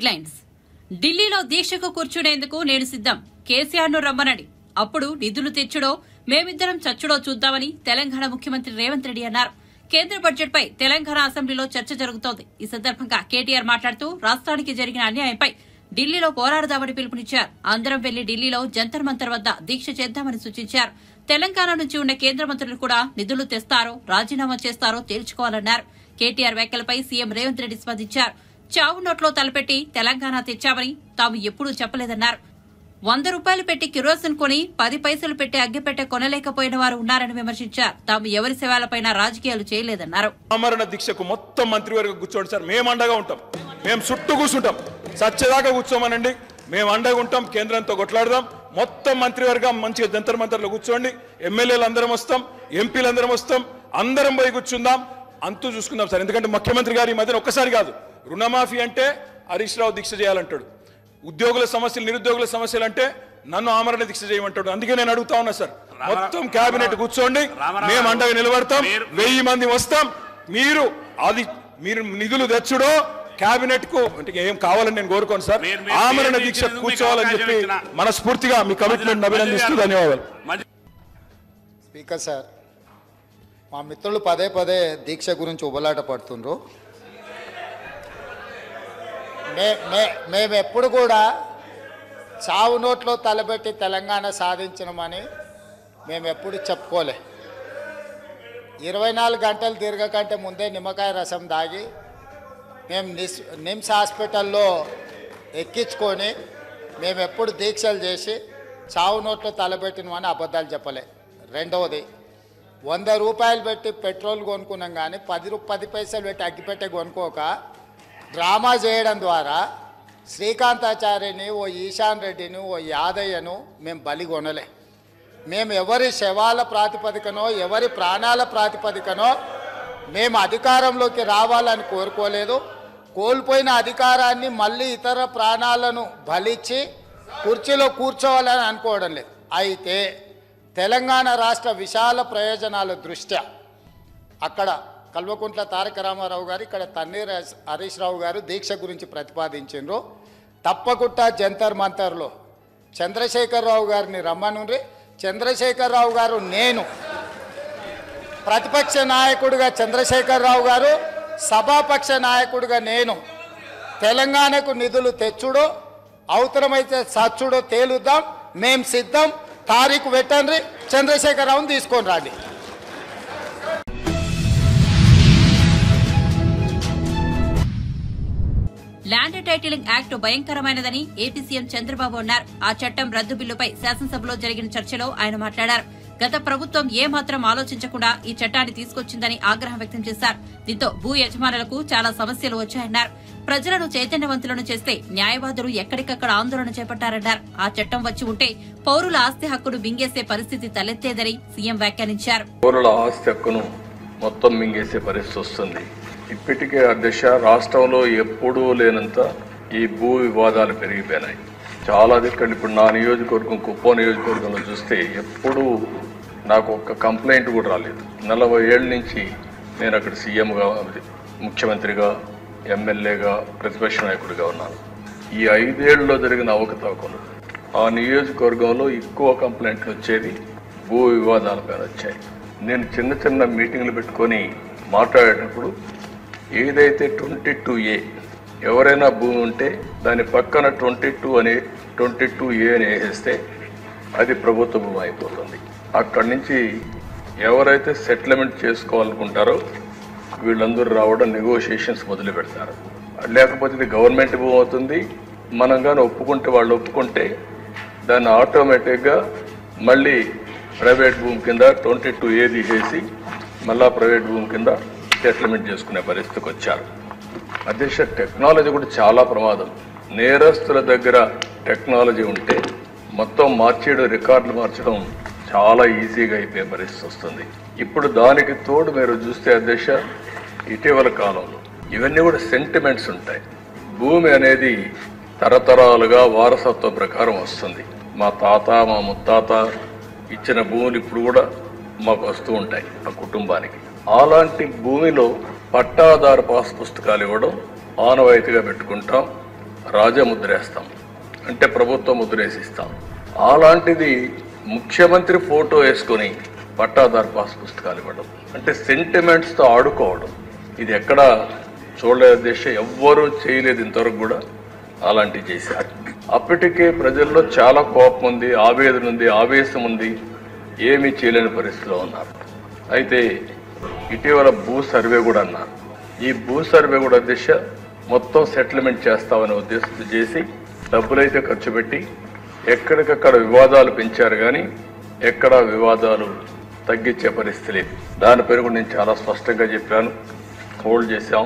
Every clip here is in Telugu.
హెడ్లైన్స్. ఢిల్లీలో దీక్షకు కూర్చునేందుకు నేను సిద్ధం, కేసీఆర్ను రమ్మనండి, అప్పుడు నిధులు తెచ్చుడో మేమిద్దరం చచ్చుడో చూద్దామని తెలంగాణ ముఖ్యమంత్రి రేవంత్ రెడ్డి అన్నారు. కేంద్ర బడ్జెట్పై తెలంగాణ అసెంబ్లీలో చర్చ జరుగుతోంది. ఈ సందర్భంగా కేటీఆర్ మాట్లాడుతూ రాష్ట్రానికి జరిగిన అన్యాయంపై ఢిల్లీలో పోరాడదామని పిలుపునిచ్చారు. అందరం వెళ్లి ఢిల్లీలో జంతర్ మంతర్ వద్ద దీక్ష చేద్దామని సూచించారు. తెలంగాణ నుంచి ఉన్న కేంద్ర మంత్రులు కూడా నిధులు తెస్తారో రాజీనామా చేస్తారో తేల్చుకోవాలన్నారు. కేటీఆర్ వ్యాఖ్యలపై సీఎం రేవంత్ రెడ్డి స్పందించారు. చావు నోట్లో తలపెట్టి తెలంగాణ తెచ్చామని తాము ఎప్పుడూ చెప్పలేదన్నారు. 100 రూపాయలు పెట్టి కిరోసిన్ కొని 10 పైసలు పెట్టి అగ్గిపెట్టె కొనలేకపోయిన వారు ఉన్నారని విమర్శించారు. తాము ఎవరి సేవలపైన రాజకీయాలు చేయలేదన్నారు. ఆమరణ దీక్షకు మొత్తం మంత్రివర్గం కూర్చోండి సార్, మేము అండగా ఉంటాం, మేము చుట్టూ కూర్చుంటాం, సచ్చేదాకా కూర్చోమనండి, మేము అండగా ఉంటాం, కేంద్రంతో కొట్లాడదాం. మొత్తం మంత్రివర్గం మంచిగా జంతర్ మంతర్లో కూర్చోండి, ఎమ్మెల్యేలు అందరం వస్తాం, ఎంపీలు అందరం వస్తాం, అందరం పోయి కూర్చుందాం, అంతూ చూసుకుందాం సార్. ఎందుకంటే ముఖ్యమంత్రి గారు ఈ మధ్యన ఒక్కసారి కాదు, రుణమాఫీ అంటే హరీష్ రావు దీక్ష చేయాలంటాడు, ఉద్యోగుల సమస్యలు నిరుద్యోగుల సమస్యలు అంటే నన్ను ఆమరణ దీక్ష చేయమంటాడు. అందుకే నేను అడుగుతా ఉన్నా సార్, మొత్తం కేబినెట్ కూర్చోండి, మేము అండగా నిలబడతాం, 1000 మంది వస్తాం, మీరు నిధులు తెచ్చుడో కేబినెట్ కు ఏం కావాలని నేను కోరుకోను సార్, ఆమరణ దీక్ష కూర్చోవాలని చెప్పి మనస్ఫూర్తిగా మీ కమిట్మెంట్ అభినందిస్తూ ధన్యవాదాలు. స్పీకర్ సార్, మా మిత్రులు పదే పదే దీక్ష గురించి ఉబలాట పడుతుండ్రు. మేము ఎప్పుడు కూడా చావు నోట్లో తలబెట్టి తెలంగాణ సాధించమని మేము ఎప్పుడు చెప్పుకోలే. 24 గంటలు తిరగకంటే ముందే నిమ్మకాయ రసం దాగి మేము నిమ్స్ హాస్పిటల్లో ఎక్కించుకొని మేము ఎప్పుడు దీక్షలు చేసి చావు నోట్లో తలబెట్టినమని అబద్ధాలు చెప్పలే. రెండవది, 100 రూపాయలు పెట్టి పెట్రోల్ కొనుక్కున్నాం కానీ 10 పైసలు పెట్టి అగ్గిపెట్టే కొనుక్కోక డ్రామా చేయడం ద్వారా శ్రీకాంతాచార్యని, ఓ ఈశాన్ రెడ్డిని, ఓ యాదయ్యను మేము బలి కొనలే. మేము ఎవరి శవాల ప్రాతిపదికనో ఎవరి ప్రాణాల ప్రాతిపదికనో మేము అధికారంలోకి రావాలని కోరుకోలేదు. కోల్పోయిన అధికారాన్ని మళ్ళీ ఇతర ప్రాణాలను బలిచ్చి కుర్చీలో కూర్చోవాలని అనుకోవడం లేదు. అయితే తెలంగాణ రాష్ట్ర విశాల ప్రయోజనాల దృష్ట్యా అక్కడ కల్వకుంట్ల తారక రామారావు గారు, ఇక్కడ తన్నీర్ హరీష్ రావు గారు దీక్ష గురించి ప్రతిపాదించారు. తప్పకుండా జంతర్ మంతర్లో చంద్రశేఖరరావు గారిని రమ్మనుండ్రి. చంద్రశేఖరరావు గారు, నేను ప్రతిపక్ష నాయకుడిగా చంద్రశేఖరరావు గారు, సభాపక్ష నాయకుడిగా నేను తెలంగాణకు నిధులు తెచ్చుడో అవసరమైతే సచ్చుడో తేలుద్దాం, మేం సిద్ధం. తారీఖు పెట్టండి, చంద్రశేఖరరావుని తీసుకొని రండి. ల్యాండ్ టైటిలింగ్ యాక్ట్ భయంకరమైనదని ఏపీ సీఎం చంద్రబాబు అన్నారు. ఆ చట్టం రద్దు బిల్లుపై శాసనసభలో జరిగిన చర్చలో ఆయన మాట్లాడారు. గత ప్రభుత్వం ఏమాత్రం ఆలోచించకుండా ఈ చట్టాన్ని తీసుకొచ్చిందని ఆగ్రహం వ్యక్తం చేశారు. దీంతో భూ యజమానులకు చాలా సమస్యలు వచ్చాయన్నారు. ప్రజలను చైతన్యవంతులను చేస్తే న్యాయవాదులు ఎక్కడికక్కడ ఆందోళన చేపట్టారన్నారు. ఆ చట్టం వచ్చి ఉంటే పౌరుల ఆస్తి హక్కును మింగేసే పరిస్థితి తలెత్తేదని సీఎం వ్యాఖ్యానించారు. పౌరుల ఆస్తి హక్కును మొత్తం మింగేసే పరిస్థితి వస్తుంది. ఇప్పటికే అధ్యక్ష, రాష్ట్రంలో ఎప్పుడూ లేనంత ఈ భూ వివాదాలు పెరిగిపోయినాయి. చాలా దిక్కలు. ఇప్పుడు నా నియోజకవర్గం, కుప్పం నియోజకవర్గంలో చూస్తే ఎప్పుడూ నాకు ఒక్క కంప్లైంట్ కూడా రాలేదు. 40 ఏళ్ళ నుంచి నేను అక్కడ సీఎంగా, ముఖ్యమంత్రిగా, ఎమ్మెల్యేగా, ప్రతిపక్ష నాయకుడిగా ఉన్నాను. ఈ 5 ఏళ్లలో జరిగిన అవకతవకలు, ఆ నియోజకవర్గంలో ఎక్కువ కంప్లైంట్లు వచ్చేది భూ వివాదాలపైన వచ్చాయి. నేను చిన్న చిన్న మీటింగ్లు పెట్టుకొని మాట్లాడేటప్పుడు ఏదైతే 22A ఎవరైనా భూమి ఉంటే దాని పక్కన 22A అని వేసేస్తే అది ప్రభుత్వ భూమి అయిపోతుంది. అక్కడి నుంచి ఎవరైతే సెటిల్మెంట్ చేసుకోవాలనుకుంటారో వీళ్ళందరూ రావడం, నెగోషియేషన్స్ మొదలు పెడతారు. లేకపోతే ఇది గవర్నమెంట్ భూమి అవుతుంది. మనం కానీ ఒప్పుకుంటే, వాళ్ళు ఒప్పుకుంటే దాన్ని ఆటోమేటిక్గా మళ్ళీ ప్రైవేట్ భూమి కింద 22A తీసేసి మళ్ళా ప్రైవేట్ భూమి కింద సెటిల్మెంట్ చేసుకునే పరిస్థితికి వచ్చారు. అధ్యక్ష, టెక్నాలజీ కూడా చాలా ప్రమాదం. నేరస్తుల దగ్గర టెక్నాలజీ ఉంటే మొత్తం మార్చేయడం, రికార్డులు మార్చడం చాలా ఈజీగా అయిపోయే పరిస్థితి వస్తుంది. ఇప్పుడు దానికి తోడు మీరు చూస్తే అధ్యక్ష, ఇటీవల కాలంలో ఇవన్నీ కూడా సెంటిమెంట్స్ ఉంటాయి. భూమి అనేది తరతరాలుగా వారసత్వ ప్రకారం వస్తుంది. మా తాత, మా ముత్తాత ఇచ్చిన భూములు ఇప్పుడు కూడా మాకు వస్తూ ఉంటాయి ఆ కుటుంబానికి. అలాంటి భూమిలో పట్టాదారు పాస్ పుస్తకాలు ఇవ్వడం ఆనవాయితీగా పెట్టుకుంటాం. రాజముద్రేస్తాం, అంటే ప్రభుత్వం ముద్రేసిస్తాం. అలాంటిది ముఖ్యమంత్రి ఫోటో వేసుకొని పట్టాదారు పాస్ పుస్తకాలు ఇవ్వడం, అంటే సెంటిమెంట్స్తో ఆడుకోవడం, ఇది ఎక్కడ చూడలేదు దేశం, ఎవ్వరూ చేయలేదు ఇంతవరకు కూడా. అలాంటివి చేశారు. అప్పటికే ప్రజల్లో చాలా కోపం ఉంది, ఆవేదన ఉంది, ఆవేశం ఉంది, ఏమీ చేయలేని పరిస్థితిలో ఉన్నారు. అయితే ఇటీవల భూ సర్వే కూడా అన్నారు. ఈ భూ సర్వే కూడా దిశ మొత్తం సెటిల్మెంట్ చేస్తామనే ఉద్దేశంతో చేసి డబ్బులైతే ఖర్చు పెట్టి ఎక్కడికక్కడ వివాదాలు పెంచారు, కానీ ఎక్కడ వివాదాలు తగ్గించే పరిస్థితి లేదు. దాని పేరు కూడా నేను చాలా స్పష్టంగా చెప్పాను. హోల్డ్ చేశాం,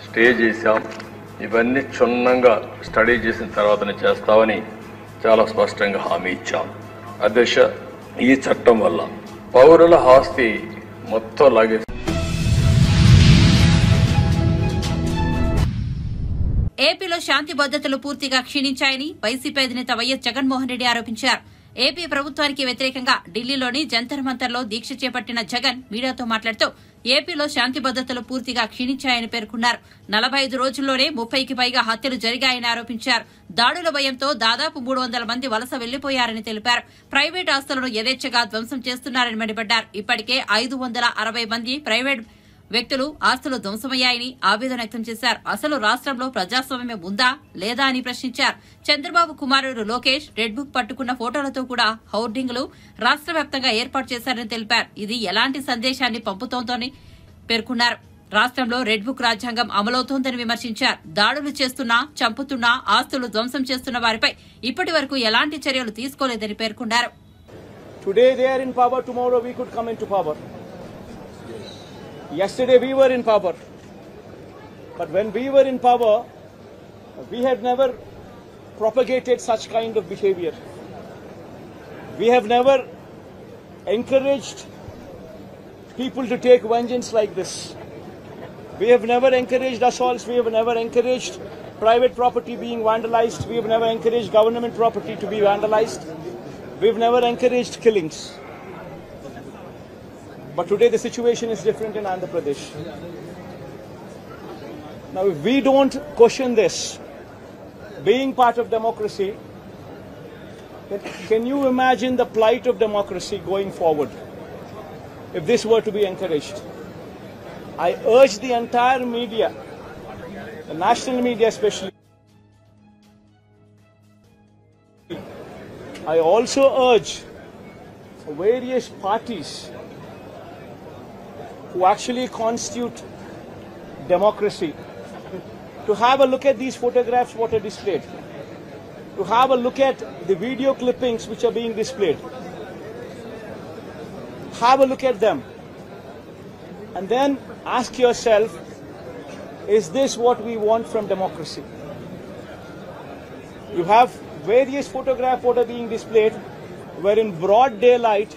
స్టే చేశాం, ఇవన్నీ క్షుణ్ణంగా స్టడీ చేసిన తర్వాతనే చేస్తామని చాలా స్పష్టంగా హామీ ఇచ్చాం. అధ్యక్ష, ఈ చట్టం వల్ల పౌరుల ఆస్తి మొత్తం లాగే. ఏపీలో శాంతి భద్రతలు పూర్తిగా క్షీణించాయని వైసీపీ అధినేత వైఎస్ జగన్మోహన్ రెడ్డి ఆరోపించారు. ఏపీ ప్రభుత్వానికి వ్యతిరేకంగా ఢిల్లీలోని జంతర్ మంతర్లో దీక్ష చేపట్టిన జగన్ మీడియాతో మాట్లాడుతూ ఏపీలో శాంతి భద్రతలు పూర్తిగా క్షీణించాయని పేర్కొన్నారు. 45 రోజుల్లోనే 30కి పైగా హత్యలు జరిగాయని ఆరోపించారు. దాడుల భయంతో దాదాపు 300 మంది వలస వెళ్లిపోయారని తెలిపారు. ప్రైవేట్ ఆస్తులను యథేచ్ఛగా ధ్వంసం చేస్తున్నారని మండిపడ్డారు. ఇప్పటికే 560 మంది ప్రైవేట్ వ్యక్తులు ఆస్తులు ధ్వంసమయ్యాయని ఆవేదన వ్యక్తం చేశారు. అసలు రాష్ట్రంలో ప్రజాస్వామ్యం ఉందా లేదా అని ప్రశ్నించారు. చంద్రబాబు కుమారుడు లోకేష్ రెడ్ బుక్ పట్టుకున్న ఫోటోలతో కూడా హోర్డింగ్లు రాష్ట్ర వ్యాప్తంగా ఏర్పాటు చేశారని తెలిపారు. ఇది ఎలాంటి సందేశాన్ని పంపుతోందని పేర్కొన్నారు. రాష్ట్రంలో రెడ్ బుక్ రాజ్యాంగం అమలవుతోందని విమర్శించారు. దాడులు చేస్తున్నా, చంపుతున్నా, ఆస్తులు ధ్వంసం చేస్తున్న వారిపై ఇప్పటి వరకు ఎలాంటి చర్యలు తీసుకోలేదని పేర్కొన్నారు. Today they are in power, tomorrow we could come into power. Yesterday we were in power, but when we were in power, we had never propagated such kind of behavior. We have never encouraged people to take vengeance like this. We have never encouraged assaults, we have never encouraged private property being vandalized, we have never encouraged government property to be vandalized, we have never encouraged killings. But today the situation is different in Andhra Pradesh. Now if we don't question this, being part of democracy, then can you imagine the plight of democracy going forward if this were to be encouraged? I urge the entire media, the national media especially, I also urge various parties who actually constitute democracy to have a look at these photographs what are displayed, to have a look at the video clippings which are being displayed, have a look at them and then ask yourself, is this what we want from democracy? You have various photographs what are being displayed where in broad daylight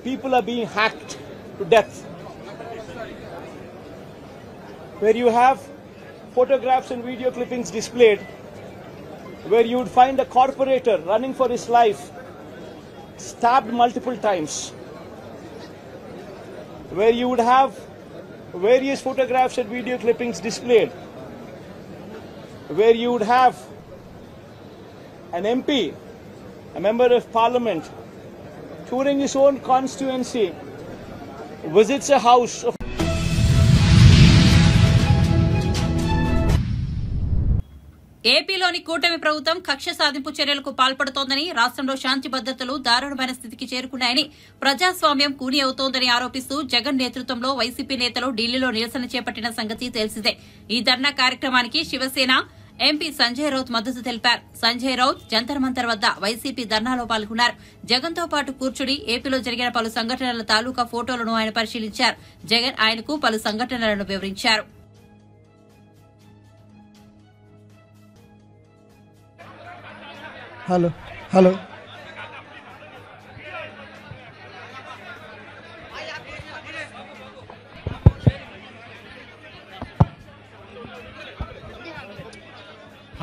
people are being hacked to death, where you have photographs and video clippings displayed where you would find a corporator running for his life stabbed multiple times, where you would have various photographs and video clippings displayed where you would have an MP, a member of parliament, touring his own constituency, visits a house of ఏపీలోని కూటమి ప్రభుత్వం కక్ష సాధింపు చర్యలకు పాల్పడుతోందని, రాష్ట్రంలో శాంతి భద్రతలు దారుణమైన స్థితికి చేరుకున్నాయని, ప్రజాస్వామ్యం కూని అవుతోందని ఆరోపిస్తూ జగన్ నేతృత్వంలో వైసీపీ నేతలు ఢిల్లీలో నిరసన చేపట్టిన సంగతి తెలిసిందే. ఈ ధర్నా కార్యక్రమానికి శివసేన ఎంపీ సంజయ్ రౌత్ మద్దతు తెలిపారు. సంజయ్ రౌత్ జంతర్ మంతర్ వద్ద వైసీపీ ధర్నాలో పాల్గొన్నారు. జగన్ తో పాటు కూర్చుని ఏపీలో జరిగిన పలు సంఘటనల తాలూకా ఫోటోలను ఆయన పరిశీలించారు. జగన్ ఆయనకు పలు సంఘటనలను వివరించారు. हेलो हेलो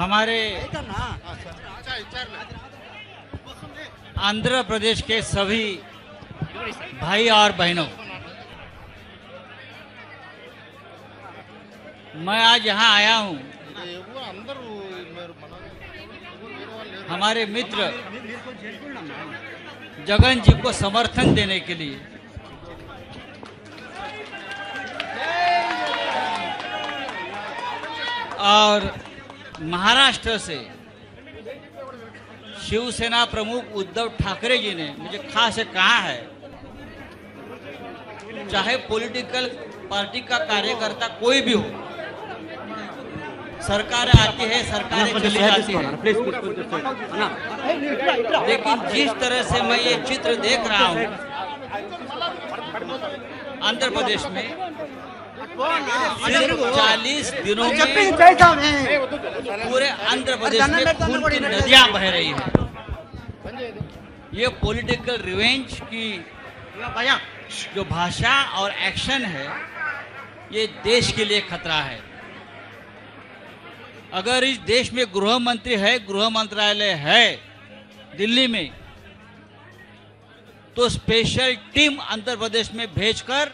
हमारे आंध्र प्रदेश के सभी भाई और बहनों, मैं आज यहाँ आया हूँ हमारे मित्र जगन जी को समर्थन देने के लिए और महाराष्ट्र से शिवसेना प्रमुख उद्धव ठाकरे जी ने मुझे खास कहा है, चाहे पॉलिटिकल पार्टी का कार्यकर्ता कोई भी हो, सरकार आती है, सरकारें चली जाती है, लेकिन जिस तरह से मैं ये चित्र देख रहा हूँ आंध्र प्रदेश में, सिर्फ 40 दिनों में पूरे आंध्र प्रदेश में खून की नदियां बह रही है। ये पॉलिटिकल रिवेंज की जो भाषा और एक्शन है, ये देश के लिए खतरा है। अगर इस देश में गृह मंत्री है, गृह मंत्रालय है दिल्ली में, तो स्पेशल टीम आंध्र प्रदेश में भेजकर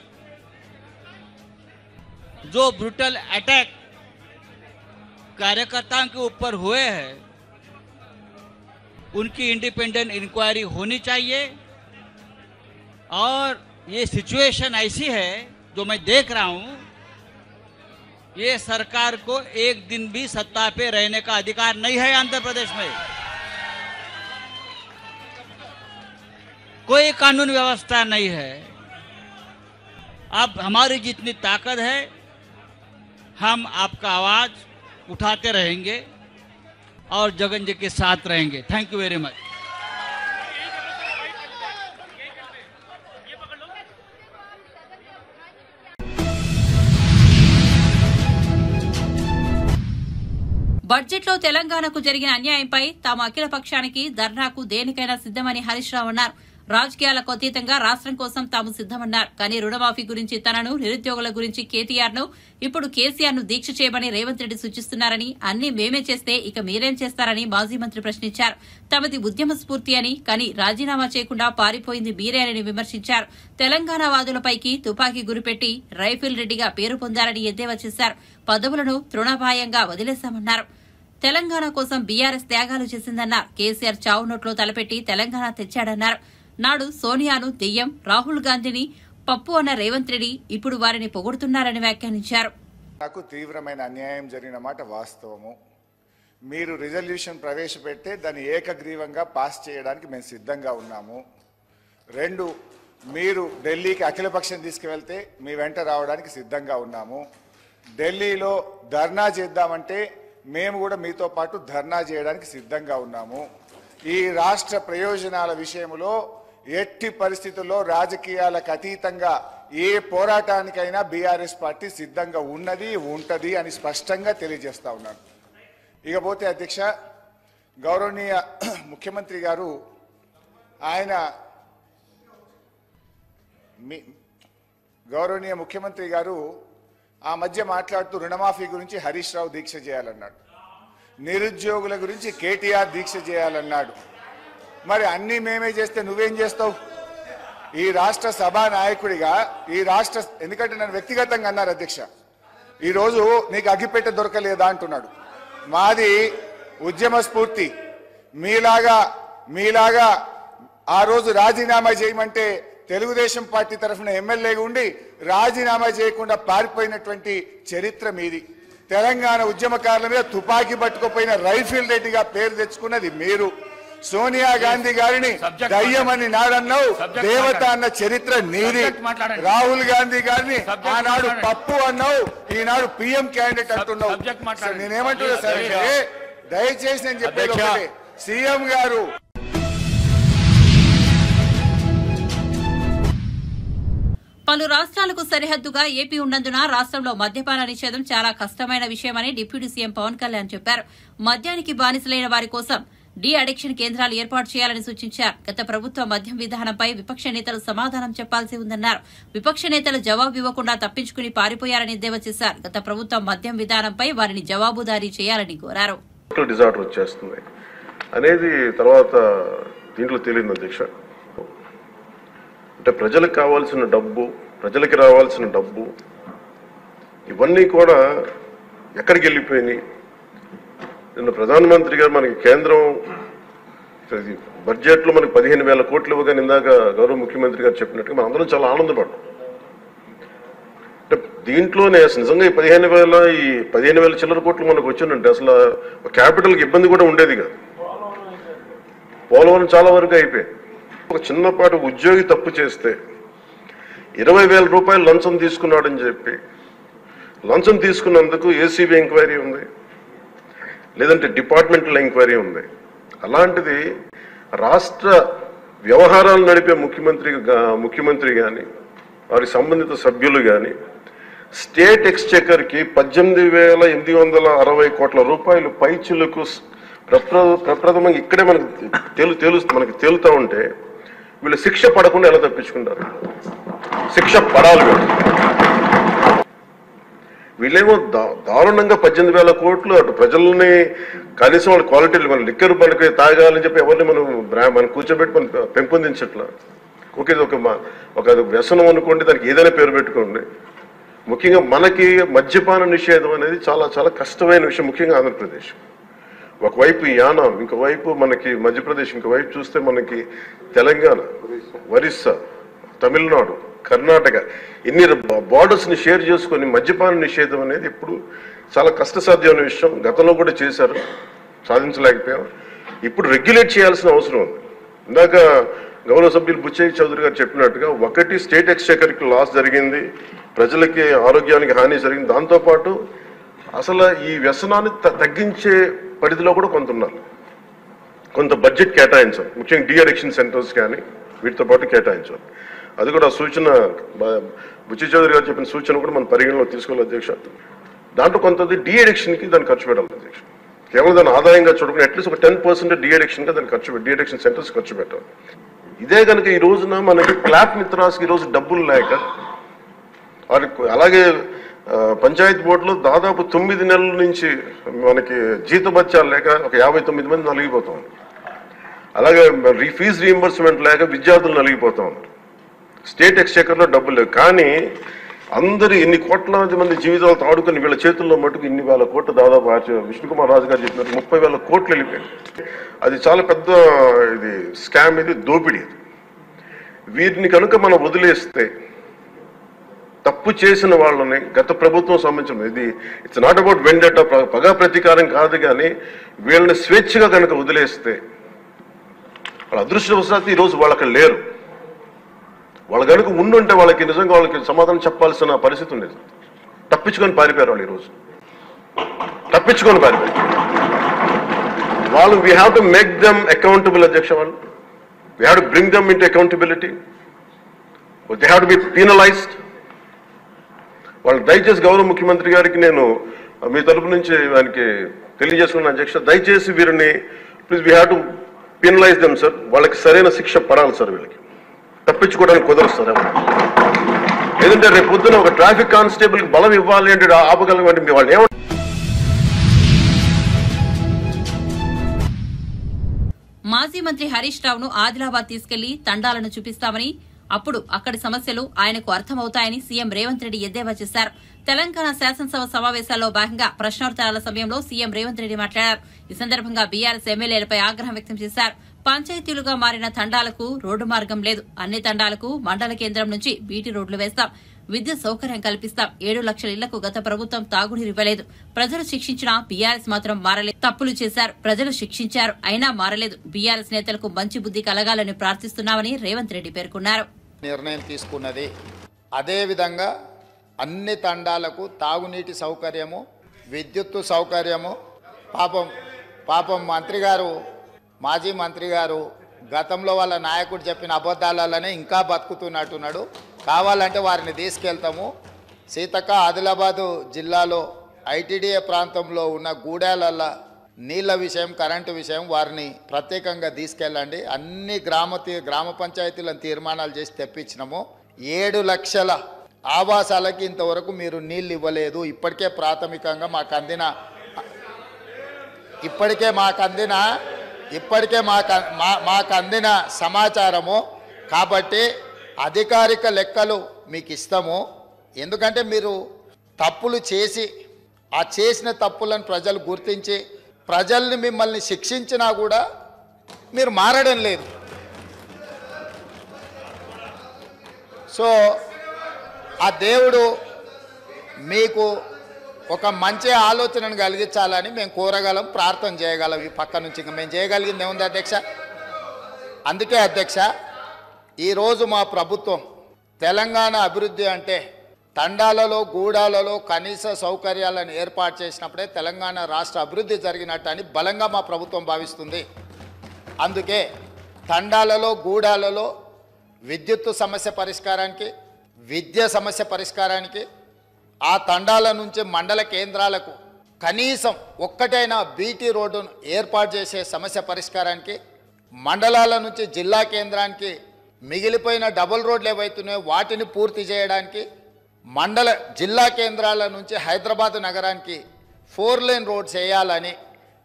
जो ब्रूटल अटैक कार्यकर्ताओं के ऊपर हुए हैं, उनकी इंडिपेंडेंट इंक्वायरी होनी चाहिए। और ये सिचुएशन ऐसी है जो मैं देख रहा हूं, ये सरकार को एक दिन भी सत्ता पे रहने का अधिकार नहीं है। आंध्र प्रदेश में कोई कानून व्यवस्था नहीं है। अब हमारी जितनी ताकत है, हम आपका आवाज उठाते रहेंगे और जगन जी के साथ रहेंगे। Thank you very much. బడ్జెట్లో తెలంగాణకు జరిగిన అన్యాయంపై తాము అఖిల పక్షానికి ధర్నాకు దేనికైనా సిద్దమని హరీష్ రావు అన్నారు. రాజకీయాలకు అతీతంగా రాష్ట్రం కోసం తాము సిద్దమన్నారు. కానీ రుణమాఫీ గురించి తనను, నిరుద్యోగుల గురించి కేటీఆర్ ను, ఇప్పుడు కేసీఆర్ ను దీక్ష చేయమని రేవంత్ రెడ్డి సూచిస్తున్నారని, అన్ని మేమే చేస్తే ఇక మీరేం చేస్తారని మాజీ మంత్రి ప్రశ్నించారు. తమది ఉద్యమ స్ఫూర్తి అని, కానీ రాజీనామా చేయకుండా పారిపోయింది మీరే అని విమర్శించారు. తెలంగాణ వాదులపైకి తుపాకీ గురిపెట్టి రైఫిల్ రెడ్డిగా పేరు పొందారని ఎద్దేవా చేశారు. పదవులను తృణప్రాయంగా వదిలేశామన్నారు. తెలంగాణ కోసం బీఆర్ఎస్ త్యాగాలు చేసిందన్నారు. కేసీఆర్ చావు నోట్లో తలపెట్టి తెలంగాణ తెచ్చాడన్నారు. నాడు సోనియాను దెయ్యం, రాహుల్ గాంధీని పప్పు అన్న రేవంత్ రెడ్డి ఇప్పుడు వారిని పొగుడుతున్నారని వ్యాఖ్యానించారు. నాకు తీవ్రమైన అన్యాయం జరిగిన మాట వాస్తవము. మీరు రిజల్యూషన్ ప్రవేశపెడితే దాన్ని ఏకగ్రీవంగా పాస్ చేయడానికి మేము సిద్ధంగా ఉన్నాము. 2, మీరు ఢిల్లీకి అఖిలపక్షం తీసుకువెళ్తే మీ వెంట రావడానికి సిద్ధంగా ఉన్నాము. ఢిల్లీలో ధర్నా చేద్దామంటే మేము కూడా మీతో పాటు ధర్నా చేయడానికి సిద్ధంగా ఉన్నాము. ఈ రాష్ట్ర ప్రయోజనాల విషయంలో ఎట్టి పరిస్థితుల్లో రాజకీయాలకు అతీతంగా ఏ పోరాటానికైనా బీఆర్ఎస్ పార్టీ సిద్ధంగా ఉన్నది, ఉంటది అని స్పష్టంగా తెలియజేస్తా ఉన్నాను. ఇకపోతే అధ్యక్ష, గౌరవనీయ ముఖ్యమంత్రి గారు ఆ మధ్య మాట్లాడుతూ రుణమాఫీ గురించి హరీష్ రావు దీక్ష చేయాలన్నాడు, నిరుద్యోగుల గురించి కేటీఆర్ దీక్ష చేయాలన్నాడు. మరి అన్నీ మేమే చేస్తే నువ్వేం చేస్తావు? ఈ రాష్ట్ర సభా నాయకుడిగా ఎందుకంటే నన్ను వ్యక్తిగతంగా అన్నారు అధ్యక్ష, ఈరోజు నీకు అగ్గిపెట్టె దొరకలేదా అంటున్నాడు. మాది ఉద్యమ స్ఫూర్తి. మీలాగా ఆ రోజు రాజీనామా చేయమంటే తెలుగుదేశం పార్టీ తరఫున ఎమ్మెల్యేగా ఉండి రాజీనామా చేయకుండా పారిపోయినటువంటి చరిత్ర మీది. తెలంగాణ ఉద్యమకారుల మీద తుపాకీ పట్టుకుపోయిన రైఫిల్ రెడ్డిగా పేరు తెచ్చుకున్నది మీరు. సోనియా గాంధీ గారిని దయ్యమని నాడన్నావు, దేవత అన్న చరిత్ర నీది. రాహుల్ గాంధీ గారిని ఆనాడు పప్పు అన్నావు, ఈనాడు పీఎం క్యాండిడేట్ అంటున్నావు. నేనేమంటున్నా సార్, దయచేసి నేను చెప్పేది ఒకటే, సీఎం గారు పలు రాష్ట్రాలకు సరిహద్దుగా ఏపీ ఉన్నందున రాష్ట్రంలో మద్యపాన నిషేధం చాలా కష్టమైన విషయమని డిప్యూటీ సీఎం పవన్ కళ్యాణ్ చెప్పారు. మద్యానికి బానిసలైన వారి కోసం డీ అడిక్షన్ కేంద్రాలు ఏర్పాటు చేయాలని సూచించారు. గత ప్రభుత్వ మద్యం విధానంపై విపక్ష నేతలు సమాధానం చెప్పాల్సి ఉందన్నారు. విపక్ష నేతలు జవాబు ఇవ్వకుండా తప్పించుకుని పారిపోయారని ఎద్దేవా చేశారు. గత ప్రభుత్వ మద్యం విధానంపై వారిని జవాబుదారీ చేయాలని కోరారు. డిజార్డర్ వచ్చేస్తుంది అనేది తర్వాత దీంట్లో తేలింది అధ్యక్ష. అంటే ప్రజలకు కావాల్సిన డబ్బు, ప్రజలకి రావాల్సిన డబ్బు ఇవన్నీ కూడా ఎక్కడికి వెళ్ళిపోయినాయి? నిన్న ప్రధానమంత్రి గారు మనకి కేంద్రం బడ్జెట్లో మనకి 15,000 కోట్లు ఇవ్వగానే ఇందాక గౌరవ ముఖ్యమంత్రి గారు చెప్పినట్టుగా మనం అందరం చాలా ఆనందపడ్డాం. అంటే దీంట్లోనే నిజంగా ఈ 15,000 చిల్లర కోట్లు మనకు వచ్చిందంటే అసలు క్యాపిటల్కి ఇబ్బంది కూడా ఉండేది కాదు. పోలవరం చాలా వరకు అయిపోయింది. ఒక చిన్నపాటి ఉద్యోగి తప్పు చేస్తే 20,000 రూపాయలు లంచం తీసుకున్నాడని చెప్పి లంచం తీసుకున్నందుకు ఏసీబీ ఎంక్వైరీ ఉంది, లేదంటే డిపార్ట్మెంటల్ ఎంక్వైరీ ఉంది. అలాంటిది రాష్ట్ర వ్యవహారాలు నడిపే ముఖ్యమంత్రి కానీ వారి సంబంధిత సభ్యులు కానీ స్టేట్ ఎక్స్చెకర్కి 18,860 కోట్ల రూపాయలు పైచులకు ప్రప్రథమంగా ఇక్కడే మనకి తేలుతా ఉంటే వీళ్ళు శిక్ష పడకుండా ఎలా తప్పించుకుంటారు? శిక్ష పడాలి. వీళ్ళేమో దారుణంగా 18,000 కోట్లు అటు ప్రజల్ని కనీసం వాళ్ళ క్వాలిటీలు మన లిక్కర్ మనకి తాగాలని చెప్పి ఎవరిని మనం కూర్చోబెట్టి మనం పెంపొందించట్లా. ఓకే, ఒక వ్యసనం అనుకోండి, దానికి ఏదైనా పేరు పెట్టుకోండి. ముఖ్యంగా మనకి మద్యపాన నిషేధం అనేది చాలా చాలా కష్టమైన విషయం, ముఖ్యంగా ఆంధ్రప్రదేశ్. ఒకవైపు యానాం, ఇంకోవైపు మనకి మధ్యప్రదేశ్, ఇంకోవైపు చూస్తే మనకి తెలంగాణ, ఒరిస్సా, తమిళనాడు, కర్ణాటక, ఇన్ని బార్డర్స్ని షేర్ చేసుకొని మద్యపాన నిషేధం అనేది ఇప్పుడు చాలా కష్టసాధ్యమైన విషయం. గతంలో కూడా చేశారు, సాధించలేకపోయాం. ఇప్పుడు రెగ్యులేట్ చేయాల్సిన అవసరం ఉంది. ఇందాక గౌరవ సభ్యులు బుచ్చయ్య చౌదరి గారు చెప్పినట్టుగా ఒకటి స్టేట్ ఎక్స్చెకర్కి లాస్ జరిగింది, ప్రజలకి ఆరోగ్యానికి హాని జరిగింది. దాంతోపాటు అసలు ఈ వ్యసనాన్ని తగ్గించే పరిధిలో కూడా కొంత ఉన్నారు, కొంత బడ్జెట్ కేటాయించాలి. ముఖ్యంగా డీ అడిక్షన్ సెంటర్స్ కానీ వీటితో పాటు కేటాయించాలి. అది కూడా సూచన బుచ్చయ్య చౌదరి గారు చెప్పిన సూచన కూడా మనం పరిగణలో తీసుకోవాలి అధ్యక్ష. దాంట్లో కొంత డీ అడిక్షన్కి దాన్ని ఖర్చు పెట్టాలి అధ్యక్ష. కేవలం దాన్ని ఆదాయంగా చూడకుండా అట్లీస్ట్ ఒక 10% డీ అడిక్షన్గా దాన్ని డీ అడిక్షన్ సెంటర్స్ ఖర్చు పెట్టాలి. ఇదే కనుక ఈ రోజున మనకి క్లాప్ మిత్రాస్కి ఈరోజు డబ్బులు లేక, అలాగే పంచాయతీ బోర్డులో దాదాపు 9 నెలల నుంచి మనకి జీతభత్యాలు లేక ఒక 59 మంది నలిగిపోతా ఉన్నారు. అలాగే ఫీజు రీయింబర్స్మెంట్ లేక విద్యార్థులు నలిగిపోతా ఉన్నారు. స్టేట్ ఎక్స్చెకర్లో డబ్బులు లేవు. కానీ అందరూ ఇన్ని కోట్లాది మంది జీవితాలతో ఆడుకుని వీళ్ళ చేతుల్లో మటుకు ఇన్ని వేల కోట్లు, దాదాపు విష్ణుకుమార్ రాజు గారు చెప్పినట్టు 30,000 కోట్లు వెళ్ళిపోయాయి. అది చాలా పెద్ద ఇది స్కామ్, ఇది దోపిడీ. వీటిని కనుక మనం వదిలేస్తే తప్పు చేసిన వాళ్ళని గత ప్రభుత్వం సంబంధించిన ఇది ఇట్స్ నాట్ అబౌట్ వెండట, పగా ప్రతీకారం కాదు, కానీ వీళ్ళని స్వేచ్ఛగా కనుక వదిలేస్తే వాళ్ళ అదృష్టవశాత్తు ఈరోజు వాళ్ళకి లేరు. వాళ్ళు కనుక ఉండుంటే వాళ్ళకి నిజంగా వాళ్ళకి సమాధానం చెప్పాల్సిన పరిస్థితి ఉండేది. తప్పించుకొని పారిపోయారు వాళ్ళు. ఈరోజు తప్పించుకొని పారిపోయారు వాళ్ళు. We have to make them accountable అధ్యక్ష. వాళ్ళు we have to bring them into accountability. They have to be penalised. వాళ్ళు దయచేసి గౌరవ ముఖ్యమంత్రి గారికి నేను మీ తరపు నుంచి ఆయనకి తెలియజేసుకున్న అధ్యక్ష, దయచేసి వీరిని please we have to penalise them sir. వాళ్ళకి సరైన శిక్ష పడాలి సార్. వీళ్ళకి తప్పించుకోవడానికి కుదరదు సార్. ఏదంటే రేపు పొద్దున ఒక ట్రాఫిక్ కానిస్టేబుల్కి బలం ఇవ్వాలి అంటే ఆపగలగండి. వాళ్ళు ఏమంటారు? మాజీ మంత్రి హరీష్ రావును ఆదిలాబాద్ తీసుకెళ్లి తండాలను చూపిస్తామని, అప్పుడు అక్కడి సమస్యలు ఆయనకు అర్థమవుతాయని సీఎం రేవంత్ రెడ్డి ఎద్దేవా చేశారు. తెలంగాణ శాసనసభ సమావేశాల్లో భాగంగా ప్రశ్నోత్తరాల సమయంలో సీఎం రేవంత్ రెడ్డి మాట్లాడారు. ఈ సందర్భంగా బీఆర్ఎస్ ఎమ్మెల్యేలపై ఆగ్రహం వ్యక్తం చేశారు. పంచాయతీలుగా మారిన తండాలకు రోడ్డు మార్గం లేదు. అన్ని తండాలకు మండల కేంద్రం నుంచి బీటీ రోడ్లు వేస్తాం, విద్యుత్ సౌకర్యం కల్పిస్తాం. 7 లక్షల ఇళ్లకు గత ప్రభుత్వం తాగునీరు ఇవ్వలేదు. ప్రజలు శిక్షించినా బీఆర్ఎస్ మాత్రం మారలేదు. తప్పులు చేశారు, ప్రజలు శిక్షించారు, అయినా మారలేదు. బీఆర్ఎస్ నేతలకు మంచి బుద్ధి కలగాలని ప్రార్థిస్తున్నామని రేవంత్ రెడ్డి పేర్కొన్నారు. నిర్ణయం తీసుకున్నది. అదేవిధంగా అన్ని తండాలకు తాగునీటి సౌకర్యము, విద్యుత్తు సౌకర్యము. పాపం మంత్రి గారు, మాజీ మంత్రి గారు గతంలో వాళ్ళ నాయకుడు చెప్పిన అబద్ధాలనే ఇంకా బతుకుతున్నట్టున్నాడు. కావాలంటే వారిని తీసుకెళ్తాము. సీతక్క, ఆదిలాబాదు జిల్లాలో ఐటీడీఏ ప్రాంతంలో ఉన్న గూడాలల్ల నీళ్ల విషయం, కరెంటు విషయం వారిని ప్రత్యేకంగా తీసుకెళ్ళండి. అన్ని గ్రామ పంచాయతీలను తీర్మానాలు చేసి తెప్పించినాము. 7 లక్షల ఆవాసాలకి ఇంతవరకు మీరు నీళ్ళు ఇవ్వలేదు. ఇప్పటికే ప్రాథమికంగా మాకు అందిన సమాచారము. కాబట్టి అధికారిక లెక్కలు మీకు ఇస్తాము. ఎందుకంటే మీరు తప్పులు చేసి ఆ చేసిన తప్పులను ప్రజలు గుర్తించి ప్రజల్ని మిమ్మల్ని శిక్షించినా కూడా మీరు మారడం లేదు. సో ఆ దేవుడు మీకు ఒక మంచి ఆలోచనను కలిగించాలని మేము కోరగలం, ప్రార్థన చేయగలం. ఈ పక్క నుంచి ఇంకా మేము చేయగలిగింది ఏముంది అధ్యక్ష? అందుకే అధ్యక్ష, ఈరోజు మా ప్రభుత్వం తెలంగాణ అభివృద్ధి అంటే తండాలలో, గూడాలలో కనీస సౌకర్యాలను ఏర్పాటు చేసినప్పుడే తెలంగాణ రాష్ట్ర అభివృద్ధి జరిగినట్టు అని బలంగా మా ప్రభుత్వం భావిస్తుంది. అందుకే తండాలలో, గూడాలలో విద్యుత్తు సమస్య పరిష్కారానికి, విద్య సమస్య పరిష్కారానికి, ఆ తండాల నుంచి మండల కేంద్రాలకు కనీసం ఒక్కటైనా బీటీ రోడ్డును ఏర్పాటు చేసే సమస్య పరిష్కారానికి, మండలాల నుంచి జిల్లా కేంద్రానికి మిగిలిపోయిన డబుల్ రోడ్లు ఏవైతున్నాయో వాటిని పూర్తి చేయడానికి, జిల్లా కేంద్రాల నుంచి హైదరాబాద్ నగరానికి 4 లేన్ రోడ్స్ వేయాలని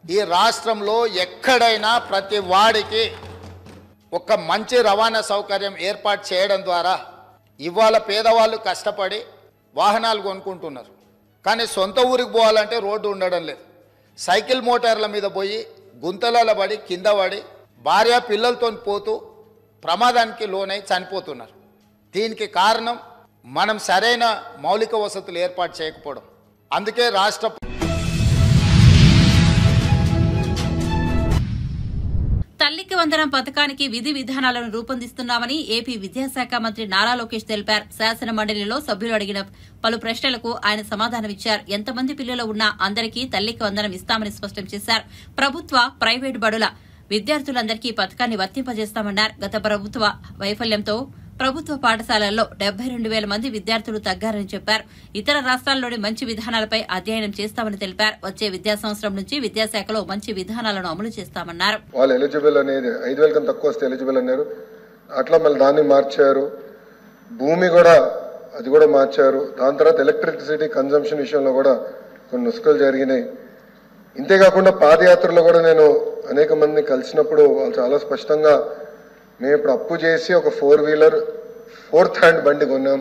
ఈ రాష్ట్రంలో ఎక్కడైనా ప్రతి వాడికి ఒక మంచి రవాణా సౌకర్యం ఏర్పాటు చేయడం ద్వారా ఇవాళ పేదవాళ్ళు కష్టపడి వాహనాలు కొనుక్కుంటున్నారు. కానీ సొంత ఊరికి పోవాలంటే రోడ్డు ఉండడం లేదు. సైకిల్ మోటార్ల మీద పోయి గుంతలలో పడి కింద పడి భార్య పిల్లలతో పోతూ ప్రమాదానికి లోనై చనిపోతున్నారు. దీనికి కారణం మనం సరైన మౌలిక వసతులు ఏర్పాటు చేయకపోవడం. అందుకే రాష్ట్ర తల్లికి వందనం పథకానికి విధి విధానాలను రూపొందిస్తున్నామని ఏపీ విద్యాశాఖ మంత్రి నారా లోకేష్ తెలిపారు. శాసన మండలిలో సభ్యులు అడిగిన పలు ప్రశ్నలకు ఆయన సమాధానమిచ్చారు. ఎంతమంది పిల్లలు ఉన్నా అందరికీ తల్లికి వందనం ఇస్తామని స్పష్టం చేశారు. ప్రభుత్వ, ప్రైవేటు బడుల విద్యార్థులందరికీ పథకాన్ని వర్తింపజేస్తామన్నారు. గత ప్రభుత్వ వైఫల్యంతో ప్రభుత్వ పాఠశాలల్లో 72,000 మంది విద్యార్థులు తగ్గారని చెప్పారు. ఇతర రాష్ట్రాల్లోని మంచి విధానాలపై అధ్యయనం చేస్తామని తెలిపారు. వచ్చే విద్యా సంవత్సరం నుంచి విద్యాశాఖలో మంచి విధానాలను అమలు చేస్తామన్నారు. వాళ్ళు ఎలిజిబుల్ అనేది 5,000 కన్నా తక్కువ వస్తే ఎలిజిబుల్ అన్నారు. అట్లా మళ్ళీ దాన్ని మార్చారు. భూమి కూడా అది కూడా మార్చారు. దాని తర్వాత ఎలక్ట్రిసిటీ కన్జంప్షన్ విషయంలో కూడా కొన్ని నుసుకలు జరిగినాయి. ఇంతేకాకుండా పాదయాత్రలో కూడా నేను అనేక మందిని కలిసినప్పుడు వాళ్ళు చాలా స్పష్టంగా మేము ఇప్పుడు అప్పు చేసి ఒక 4-వీలర్ 4th హ్యాండ్ బండి కొన్నాం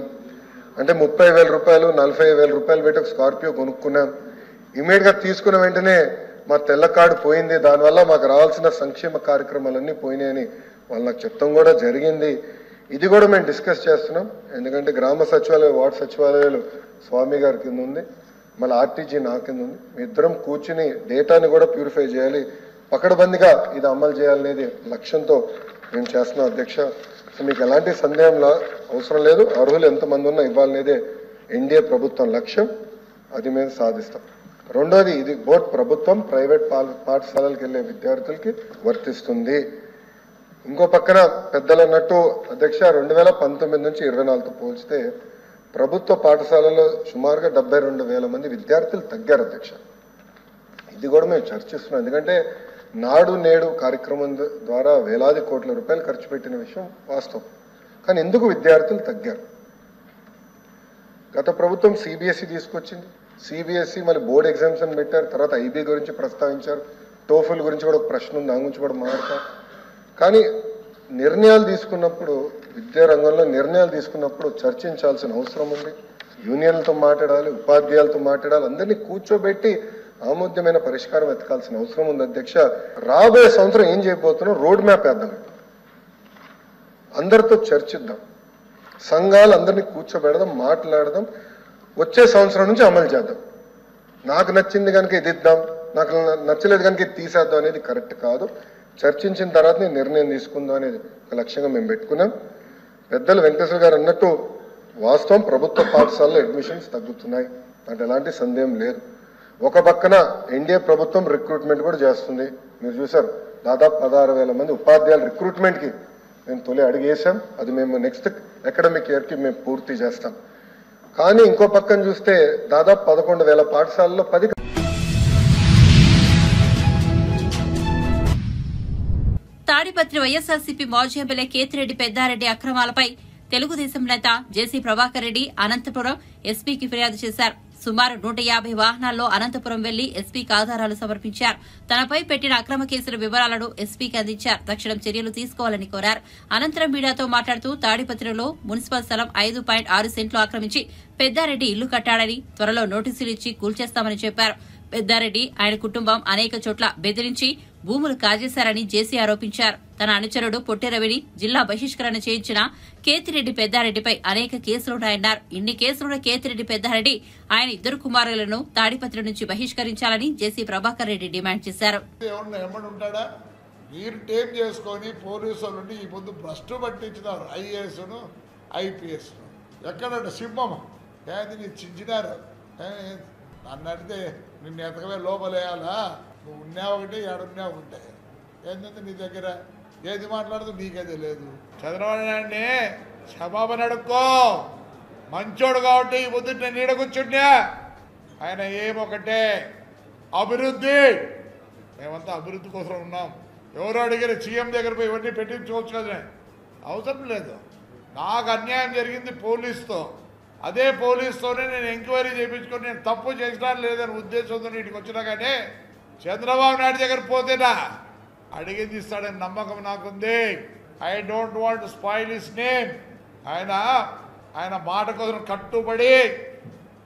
అంటే 30,000 రూపాయలు 40,000 రూపాయలు పెట్టి ఒక స్కార్పియో కొనుక్కున్నాం. ఇమీడియట్గా తీసుకున్న వెంటనే మా తెల్ల కార్డు పోయింది, దానివల్ల మాకు రావాల్సిన సంక్షేమ కార్యక్రమాలన్నీ పోయినాయని వాళ్ళు నాకు చెప్తాం కూడా జరిగింది. ఇది కూడా మేము డిస్కస్ చేస్తున్నాం. ఎందుకంటే గ్రామ సచివాలయ, వార్డు సచివాలయాలు స్వామి గారి కింద ఉంది, మళ్ళీ ఆర్టీజీ నా కింద ఉంది. మీ ఇద్దరం కూర్చుని డేటాని కూడా ప్యూరిఫై చేయాలి, పకడ్బందీగా ఇది అమలు చేయాలనేది లక్ష్యంతో మేము చేస్తున్నాం అధ్యక్ష. సో మీకు ఎలాంటి సందేహం అవసరం లేదు. అర్హులు ఎంతమంది ఉన్నా ఇవ్వాలనేదే ఎన్డీఏ ప్రభుత్వం లక్ష్యం. అది మేము సాధిస్తాం. రెండోది, ఇది బోత్ ప్రభుత్వం, ప్రైవేట్ పాఠశాలలకు వెళ్ళే విద్యార్థులకి వర్తిస్తుంది. ఇంకో పక్కన పెద్దలు అన్నట్టు అధ్యక్ష 2019 నుంచి 24తో పోల్చితే ప్రభుత్వ పాఠశాలలో సుమారుగా 72,000 మంది విద్యార్థులు తగ్గారు అధ్యక్ష. ఇది కూడా మేము చర్చిస్తున్నాం. ఎందుకంటే నాడు నేడు కార్యక్రమం ద్వారా వేలాది కోట్ల రూపాయలు ఖర్చు పెట్టిన విషయం వాస్తవం. కానీ ఎందుకు విద్యార్థులు తగ్గారు? గత ప్రభుత్వం సిబిఎస్ఈ తీసుకొచ్చింది. సిబిఎస్ఈ మళ్ళీ బోర్డు ఎగ్జామ్స్ అని పెట్టారు. తర్వాత ఐబీ గురించి ప్రస్తావించారు. టోఫెల్ గురించి కూడా ఒక ప్రశ్న ఉంది, దాని గురించి కూడా మాట్లాడతారు. కానీ నిర్ణయాలు తీసుకున్నప్పుడు, విద్యా రంగంలో నిర్ణయాలు తీసుకున్నప్పుడు చర్చించాల్సిన అవసరం ఉంది. యూనియన్లతో మాట్లాడాలి, ఉపాధ్యాయులతో మాట్లాడాలి, అందరినీ కూర్చోబెట్టి ఆమోద్యమైన పరిష్కారం వెతకాల్సిన అవసరం ఉంది అధ్యక్ష. రాబోయే సంవత్సరం ఏం చేయబోతున్నాం, రోడ్ మ్యాప్ వేద్దాం, అందరితో చర్చిద్దాం, సంఘాలు అందరినీ కూర్చోబెడదాం, మాట్లాడదాం, వచ్చే సంవత్సరం నుంచి అమలు చేద్దాం. నాకు నచ్చింది కనుక ఇది ఇద్దాం, నాకు నచ్చలేదు కనుక ఇది తీసేద్దాం అనేది కరెక్ట్ కాదు. చర్చించిన తర్వాత నిర్ణయం తీసుకుందాం అనేది ఒక లక్ష్యంగా మేము పెట్టుకున్నాం. పెద్దలు వెంకటేశ్వర గారు అన్నట్టు వాస్తవం, ప్రభుత్వ పాఠశాలలో అడ్మిషన్స్ తగ్గుతున్నాయి, అంటే ఎలాంటి సందేహం లేదు. ఒక పక్కన ఎన్డీఏ ప్రభుత్వం రిక్రూట్మెంట్ కూడా చేస్తుంది. మీరు చూసారు, దాదాపు 16,000 మంది ఉపాధ్యాయుల రిక్రూట్మెంట్కి మేము తొలి అడిగేసాం. అది మేము నెక్స్ట్ అకాడమిక్ ఇయర్కి మేము పూర్తి చేస్తాం. కానీ ఇంకో పక్కన చూస్తే దాదాపు 11,000 పాఠశాలలో 10 తాడిపత్రి వైఎస్ఆర్సీపీ మాజీ ఎమ్మెల్యే కేతిరెడ్డి పెద్దారెడ్డి అక్రమాలపై తెలుగుదేశం నేత జేసీ ప్రభాకర్ రెడ్డి అనంతపురం ఎస్పీకి ఫిర్యాదు చేశారు. సుమారు 150 వాహనాల్లో అనంతపురం వెళ్లి ఎస్పీకి ఆధారాలు సమర్పించారు. తనపై పెట్టిన అక్రమ కేసుల వివరాలను ఎస్పీకి అందించారు. తక్షణం చర్యలు తీసుకోవాలని కోరారు. అనంతరం మీడియాతో మాట్లాడుతూ తాడిపత్రిలో మున్సిపల్ స్థలం 5.6 సెంట్లు ఆక్రమించి పెద్దారెడ్డి ఇల్లు కట్టాడని, త్వరలో నోటీసులు ఇచ్చి కూల్చేస్తామని చెప్పారు. పెద్దారెడ్డి ఆయన కుటుంబం అనేక చోట్ల బెదిరించి భూములు కాజేశారని జేసీ ఆరోపించారు. తన అనుచరుడు పొట్టిరవిని జిల్లా బహిష్కరణ చేయించిన కేతిరెడ్డి పెద్దారెడ్డిపై అనేక కేసులున్నాయన్నారు. ఇన్ని కేసులున్న కేతిరెడ్డి పెద్దారెడ్డి ఆయన ఇద్దరు కుమారులను తాడిపత్రి నుంచి బహిష్కరించాలని జేసీ ప్రభాకర్ రెడ్డి డిమాండ్ చేశారు. మీరు టేప్ చేసుకొని పోలీసు వాళ్ళని ఈ ముందు భ్రష్టు పట్టించినారు. ఐఏఎస్ను ఐపీఎస్ను ఎక్కడంట సింహం ఏది నీ చించినారు. నన్ను అడిగితే నిన్ను ఎతకవే లోపలేయాలా? నువ్వు ఉన్నావు ఒకటి ఏడున్నా ఒకటే. ఏంటంటే నీ దగ్గర ఏది మాట్లాడుతూ నీకే తెలియదు. చంద్రబాబు నాయుడిని క్షమాపణ అడుక్కో. మంచోడు కాబట్టి ఈ ముందు నేను నీడ కూర్చుంటే ఆయన ఏమొకటే అభివృద్ధి. మేమంతా అభివృద్ధి కోసం ఉన్నాం. ఎవరో అడిగారు సీఎం దగ్గర పోయి ఇవన్నీ పెట్టించుకోవచ్చు కదా. అవసరం లేదు. నాకు అన్యాయం జరిగింది పోలీసుతో. అదే పోలీసుతోనే నేను ఎంక్వైరీ చేయించుకొని నేను తప్పు చేసినా లేదని ఉద్దేశంతో ఇంటికి వచ్చినా కానీ చంద్రబాబు నాయుడు దగ్గర పోతేనా అడిగింది ఇస్తాడని నమ్మకం నాకుంది. I don't want spoil his name. ఆయన మాట కోసం కట్టుబడి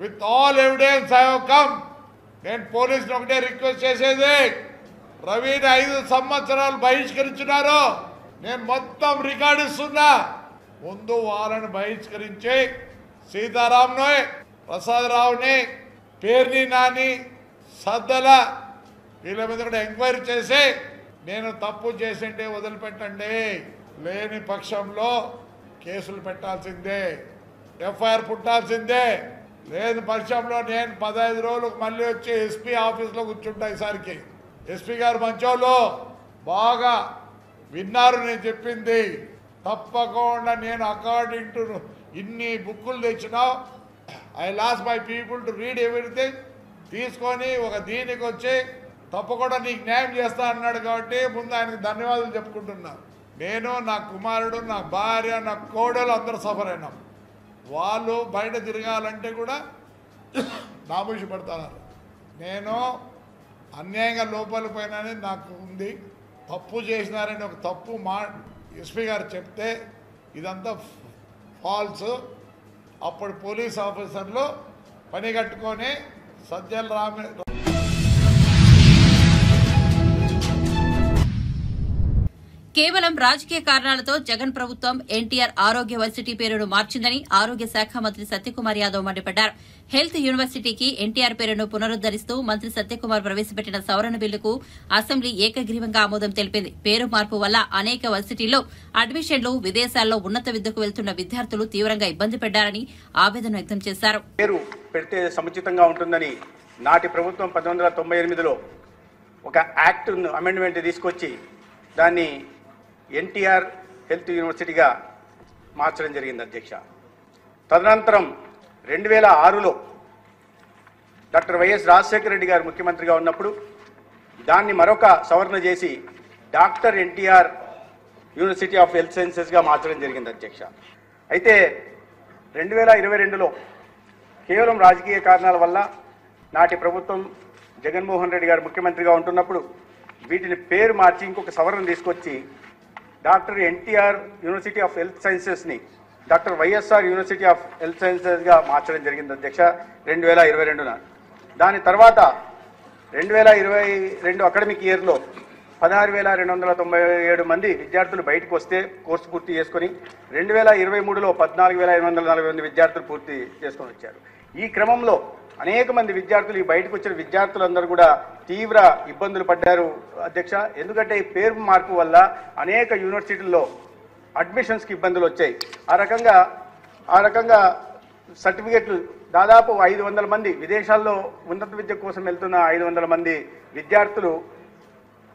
with all evidence I have come. నేను పోలీసుని ఒకటే రిక్వెస్ట్ చేసేది, రవిని 5 సంవత్సరాలు బహిష్కరించినారు. నేను మొత్తం రికార్డు ఇస్తున్నా. ముందు వాళ్ళని బహిష్కరించి సీతారాంను, ప్రసాదరావుని, పేర్ని నాని, సద్దల వీళ్ళ మీద కూడా ఎంక్వైరీ చేసి నేను తప్పు చేసింటే వదిలిపెట్టండి. లేని పక్షంలో కేసులు పెట్టాల్సిందే, ఎఫ్ఐఆర్ పుట్టాల్సిందే. లేని పక్షంలో నేను 15 రోజులకు మళ్ళీ వచ్చి ఎస్పీ ఆఫీస్లో కూర్చుంటా. ఈసారికి ఎస్పీ గారు మంచోళ్ళు బాగా విన్నారు నేను చెప్పింది. తప్పకుండా నేను అకార్డింగ్ టు ఇన్ని బుక్కులు తెచ్చినా I loss my people to read everything తీసుకొని ఒక దీనికి వచ్చి తప్పకుండా నీకు న్యాయం చేస్తా అన్నాడు. కాబట్టి ముందు ఆయనకు ధన్యవాదాలు చెప్పుకుంటున్నా. నేను, నా కుమారుడు, నా భార్య, నా కోడలు అందరూ సఫర్ అయినాం. వాళ్ళు బయట తిరగాలంటే కూడా నామూషి పడుతున్నారు. నేను అన్యాయంగా లోపలికి పోయినానని నాకు ఉంది. తప్పు చేసినారని ఒక తప్పు ఎస్పీ గారు చెప్తే ఇదంతా ఫాల్స్. అప్పుడు పోలీస్ ఆఫీసర్లు పని కట్టుకొని సజ్జల రామ కేవలం రాజకీయ కారణాలతో జగన్ ప్రభుత్వం ఎన్టీఆర్ ఆరోగ్య వర్సిటీ పేరును మార్చిందని ఆరోగ్య శాఖ మంత్రి సత్యకుమార్ యాదవ్ మండిపడ్డారు. హెల్త్ యూనివర్సిటీకి ఎన్టీఆర్ పేరును పునరుద్దరిస్తూ మంత్రి సత్యకుమార్ ప్రవేశపెట్టిన సవరణ బిల్లుకు అసెంబ్లీ ఏకగ్రీవంగా ఆమోదం తెలిపింది. పేరు మార్పు వల్ల అనేక వర్సిటీల్లో అడ్మిషన్లు, విదేశాల్లో ఉన్నత విద్యకు వెళ్తున్న విద్యార్థులు తీవ్రంగా ఇబ్బంది పడ్డారని ఆవేదన వ్యక్తం చేశారు. పేరు పెడితే సముచితంగా ఉంటుందని నాటి ప్రభుత్వం 1998లో ఒక యాక్ట్ అమెండ్మెంట్ తీసుకొచ్చి దాన్ని ఎన్టీఆర్ హెల్త్ యూనివర్సిటీగా మార్చడం జరిగింది అధ్యక్ష. తదనంతరం 2006లో డాక్టర్ వైఎస్ రాజశేఖర రెడ్డి గారు ముఖ్యమంత్రిగా ఉన్నప్పుడు దాన్ని మరొక సవరణ చేసి doctor NTR university of health సైన్సెస్గా మార్చడం జరిగింది అధ్యక్ష. అయితే 2022లో కేవలం రాజకీయ కారణాల వల్ల నాటి ప్రభుత్వం జగన్మోహన్ రెడ్డి గారు ముఖ్యమంత్రిగా ఉంటున్నప్పుడు వీటిని పేరు మార్చి ఇంకొక సవరణ తీసుకొచ్చి doctor NTR university of health సైన్సెస్ని doctor YSR university of health సైన్సెస్గా మార్చడం జరిగింది అధ్యక్ష 2022న. దాని తర్వాత 2022 అకాడమిక్ ఇయర్లో 16,297 మంది విద్యార్థులు బయటకు వస్తే కోర్సు పూర్తి చేసుకొని 2023లో 14,840 విద్యార్థులు పూర్తి చేసుకొని వచ్చారు. ఈ క్రమంలో అనేక మంది విద్యార్థులు ఈ బయటకు వచ్చిన విద్యార్థులందరూ కూడా తీవ్ర ఇబ్బందులు పడ్డారు అధ్యక్ష. ఎందుకంటే ఈ పేరు మార్పు వల్ల అనేక యూనివర్సిటీల్లో అడ్మిషన్స్కి ఇబ్బందులు వచ్చాయి. ఆ రకంగా సర్టిఫికెట్లు దాదాపు 500 మంది విదేశాల్లో ఉన్నత విద్య కోసం వెళ్తున్న 500 మంది విద్యార్థులు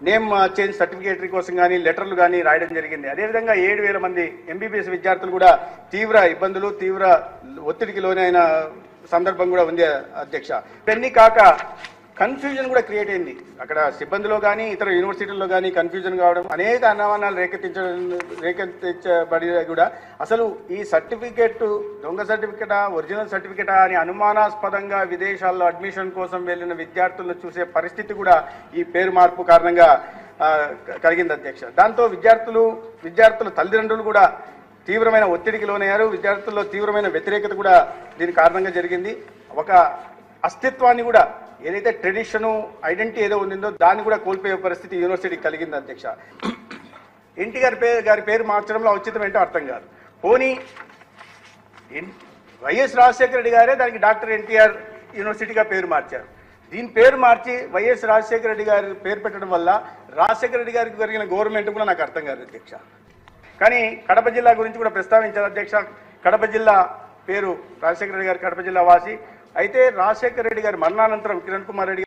నేమ్ చేంజ్ సర్టిఫికేటరీ కోసం కానీ లెటర్లు కానీ రాయడం జరిగింది. అదేవిధంగా 7,000 మంది ఎంబీబీఎస్ విద్యార్థులు కూడా తీవ్ర ఇబ్బందులు, తీవ్ర ఒత్తిడికి లోనైన సందర్భం కూడా ఉంది అధ్యక్ష. ఇవన్నీ కాక కన్ఫ్యూజన్ కూడా క్రియేట్ అయింది. అక్కడ సిబ్బందిలో కానీ ఇతర యూనివర్సిటీల్లో కానీ కన్ఫ్యూజన్ కావడం, అనేక అనుమానాలు రేకెత్తించబడి కూడా అసలు ఈ సర్టిఫికేట్ దొంగ సర్టిఫికేటా, ఒరిజినల్ సర్టిఫికేటా అని అనుమానాస్పదంగా విదేశాల్లో అడ్మిషన్ కోసం వెళ్ళిన విద్యార్థులను చూసే పరిస్థితి కూడా ఈ పేరు మార్పు కారణంగా కలిగింది అధ్యక్ష. దాంతో విద్యార్థుల తల్లిదండ్రులు కూడా తీవ్రమైన ఒత్తిడికి లోనయ్యారు. విద్యార్థుల్లో తీవ్రమైన వ్యతిరేకత కూడా దీని కారణంగా జరిగింది. ఒక అస్తిత్వాన్ని కూడా ఏదైతే ట్రెడిషను ఐడెంటిటీ ఏదో ఉందో దాన్ని కూడా కోల్పోయే పరిస్థితి యూనివర్సిటీకి కలిగింది అధ్యక్ష. ఎన్టీఆర్ గారి పేరు మార్చడంలో ఔచిత్యం ఏంటో అర్థం కాదు. పోనీ వైఎస్ రాజశేఖర రెడ్డి గారే దానికి డాక్టర్ ఎన్టీఆర్ యూనివర్సిటీగా పేరు మార్చారు. దీని పేరు మార్చి వైఎస్ రాజశేఖర రెడ్డి గారి పేరు పెట్టడం వల్ల రాజశేఖర రెడ్డి గారికి జరిగిన గవర్నమెంట్ కూడా నాకు అర్థం కాదు అధ్యక్ష. కానీ కడప జిల్లా గురించి కూడా ప్రస్తావించారు అధ్యక్ష. కడప జిల్లా పేరు రాజశేఖర రెడ్డి గారు కడప జిల్లా వాసి అయితే రాజశేఖర రెడ్డి గారి మరణానంతరం కిరణ్ కుమార్ రెడ్డి